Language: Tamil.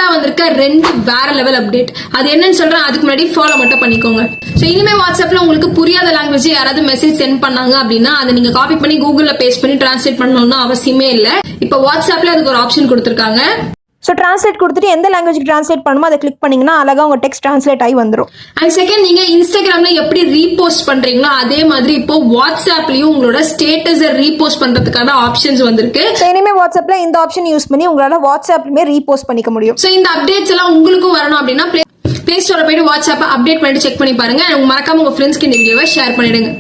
ரீசெண்டா வந்திருக்க 2 வேற லெவல் அப்டேட். அது என்னன்னு சொல்றேன், அதுக்கு முன்னாடி ஃபாலோ மட்டும் பண்ணிக்கோங்க. சோ இனிமே வாட்ஸ்அப்ல உங்களுக்கு புரியாத லாங்குவேஜ் யாராவது மெசேஜ் சென்ட் பண்ணாங்க அப்படின்னா அதை நீங்க காப்பி பண்ணி கூகுள்ல பேஸ்ட் பண்ணி டிரான்ஸ்லேட் பண்ணணும்னு அவசியமே இல்ல. இப்ப வாட்ஸ்அப்ல அதுக்கு ஒரு ஆப்ஷன் கொடுத்திருக்காங்க. ஸோ ட்ரான்ஸ்லேட் கொடுத்துட்டு எந்த லாங்குவேஜ்க்கு ட்ரான்ஸ்லேட் பண்ணுமோ அதை கிளிக் பண்ணிங்கன்னா அழகாக உங்கள் டெக்ஸ்ட் ட்ரான்ஸ்லேட் ஆகி வந்துடும். அண்ட் செகண்ட், நீங்கள் இன்ஸ்டாகிராமில் எப்படி ரீபோஸ்ட் பண்ணுறீங்களோ அதே மாதிரி இப்போ வாட்ஸ்அப்லையும் உங்களோட ஸ்டேட்டஸை ரீபோஸ்ட் பண்ணுறதுக்கான ஆப்ஷன்ஸ் வந்திருக்கு. ஸோ இனிமேல் வாட்ஸ்அப்பில் இந்த ஆப்ஷன் யூஸ் பண்ணி உங்களால் வாட்ஸ்அப்லையுமே ரீபோஸ்ட் பண்ணிக்க முடியும். ஸோ இந்த அப்டேட்ஸ் எல்லாம் உங்களுக்கும் வரணும் அப்படின்னா பிளே ஸ்டோரில் போயிட்டு வாட்ஸ்அப்பை அப்டேட் பண்ணிட்டு செக் பண்ணி பாருங்க. மறக்காம உங்கள் ஃப்ரெண்ட்ஸ்க்கு இந்த வீடியோவை ஷேர் பண்ணிடுங்க.